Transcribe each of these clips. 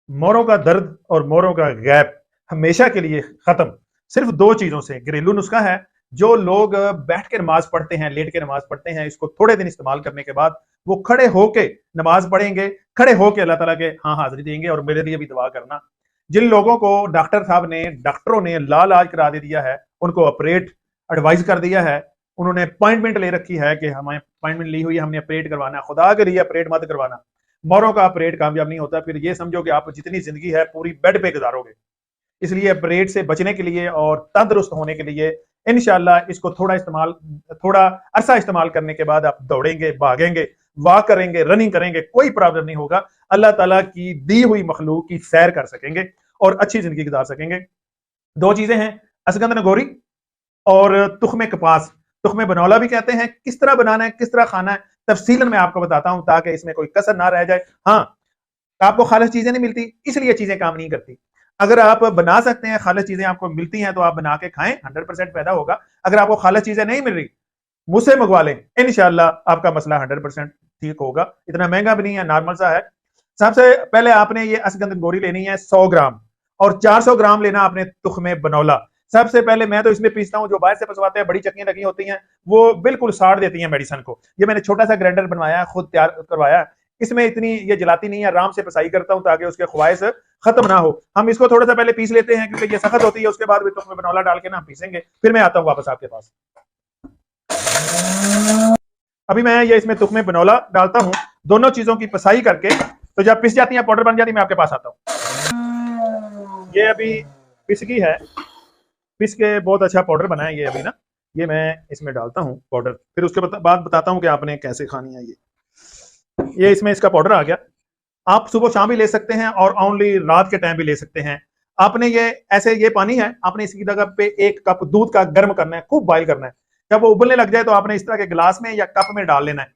मोरों का दर्द और मोरों का गैप हमेशा के लिए खत्म सिर्फ दो चीजों से। घरेलू नुस्खा है। जो लोग बैठ के नमाज पढ़ते हैं, लेट के नमाज पढ़ते हैं, इसको थोड़े दिन इस्तेमाल करने के बाद वो खड़े होके नमाज पढ़ेंगे, खड़े होके अल्लाह ताला के हाँ हाजिरी देंगे। और मेरे लिए भी दुआ करना। जिन लोगों को डॉक्टरों ने लाल करा दे दिया है, उनको ऑपरेट एडवाइस कर दिया है, उन्होंने अपॉइंटमेंट ले रखी है कि हमें अपॉइंटमेंट ली हुई है, हमने ऑपरेट करवाना, खुदा के लिए ऑपरेट मत करवाना। मोरों का ऑपरेट कामयाब नहीं होता। फिर ये समझो कि आप जितनी जिंदगी है पूरी बेड पे गुजारोगे। इसलिए ऑपरेट से बचने के लिए और तंदुरुस्त होने के लिए इंशाल्लाह इसको थोड़ा अरसा इस्तेमाल करने के बाद आप दौड़ेंगे, भागेंगे, वॉक करेंगे, रनिंग करेंगे, कोई प्रॉब्लम नहीं होगा। अल्लाह ताला की दी हुई मखलूक की सैर कर सकेंगे और अच्छी जिंदगी गुजार सकेंगे। दो चीजें हैं, असगंद नगोरी और तुख्मे कपास। तुख्मे बनौला भी कहते हैं। किस तरह बनाना है, किस तरह खाना है, तफसीलन मैं आपको बताता हूं ताकि इसमें कोई कसर ना रह जाए। हाँ, आपको खालिश चीजें नहीं मिलती इसलिए चीजें काम नहीं करती। अगर आप बना सकते हैं, खालिश चीजें आपको मिलती हैं, तो आप बना के खाएं, 100% पैदा होगा। अगर आपको खालिश चीजें नहीं मिल रही, मुझसे मंगवा लें, इंशाल्लाह आपका मसला 100% ठीक होगा। इतना महंगा भी नहीं है, नॉर्मल सा है। सबसे पहले आपने ये असगंध गोरी लेनी है 100 ग्राम, और 400 ग्राम लेना आपने तुख्मे बनौला। सबसे पहले मैं तो इसमें पीसता हूं, जो बाहर से पसवाते हैं, बड़ी चक्कियां लगी होती हैं, वो बिल्कुल साड़ देती हैं मेडिसन को। ये मैंने छोटा सा ग्राइंडर बनवाया है, खुद तैयार करवाया है। इसमें इतनी ये जलाती नहीं है, आराम से पिसाई करता हूं ताकि उसके ख्वाहिश खत्म ना हो। हम इसको थोड़ा सा पहले पीस लेते हैं क्योंकि ये सख्त होती है, उसके बाद भी तुख्मे बनौला डाल के ना पीसेंगे। फिर मैं आता हूं वापस आपके पास। अभी मैं ये इसमें तुख्मे बनौला डालता हूं, दोनों चीजों की पिसाई करके, तो जब पिस जाती है, पाउडर बन जाती है, मैं आपके पास आता हूं। ये अभी पिस गई है, पिस के बहुत अच्छा पाउडर बना है ये अभी ना। ये मैं इसमें डालता हूँ पाउडर, फिर उसके बाद बताता हूँ कि आपने कैसे खानी है। ये इसमें इसका पाउडर आ गया। आप सुबह शाम भी ले सकते हैं और ओनली रात के टाइम भी ले सकते हैं। आपने ये ऐसे, ये पानी है, आपने इसकी जगह पे 1 कप दूध का गर्म करना है, खूब बॉइल करना है। जब वो उबलने लग जाए तो आपने इस तरह के गिलास में या कप में डाल लेना है।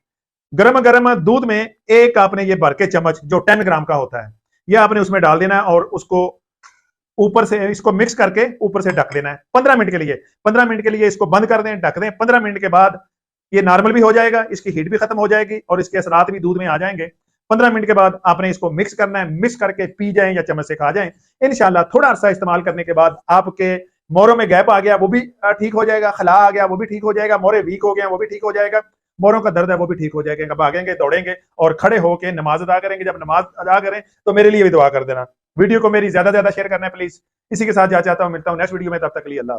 गर्म गर्म दूध में एक आपने ये भर के चम्मच, जो 10 ग्राम का होता है, ये आपने उसमें डाल देना है और उसको ऊपर से इसको मिक्स करके ऊपर से ढक देना है 15 मिनट के लिए। 15 मिनट के लिए इसको बंद कर दें, ढक दें। 15 मिनट के बाद ये नॉर्मल भी हो जाएगा, इसकी हीट भी खत्म हो जाएगी और इसके असरात भी दूध में आ जाएंगे। 15 मिनट के बाद आपने इसको मिक्स करना है, मिक्स करके पी जाएं या चम्मच से खा जाएं। इंशाल्लाह थोड़ा अरसा इस्तेमाल करने के बाद आपके मोरों में गैप आ गया वो भी ठीक हो जाएगा, खला आ गया वो भी ठीक हो जाएगा, मोरे वीक हो गए वो भी ठीक हो जाएगा, मोरों का दर्द है वो भी ठीक हो जाएगा। भागेंगे, दौड़ेंगे और खड़े होकर नमाज अदा करेंगे। जब नमाज अदा करें तो मेरे लिए भी दुआ कर देना। वीडियो को मेरी ज्यादा शेयर करना है प्लीज। इसी के साथ जा चाहता हूं, मिलता हूं नेक्स्ट वीडियो में, तब तक के लिए अल्लाह।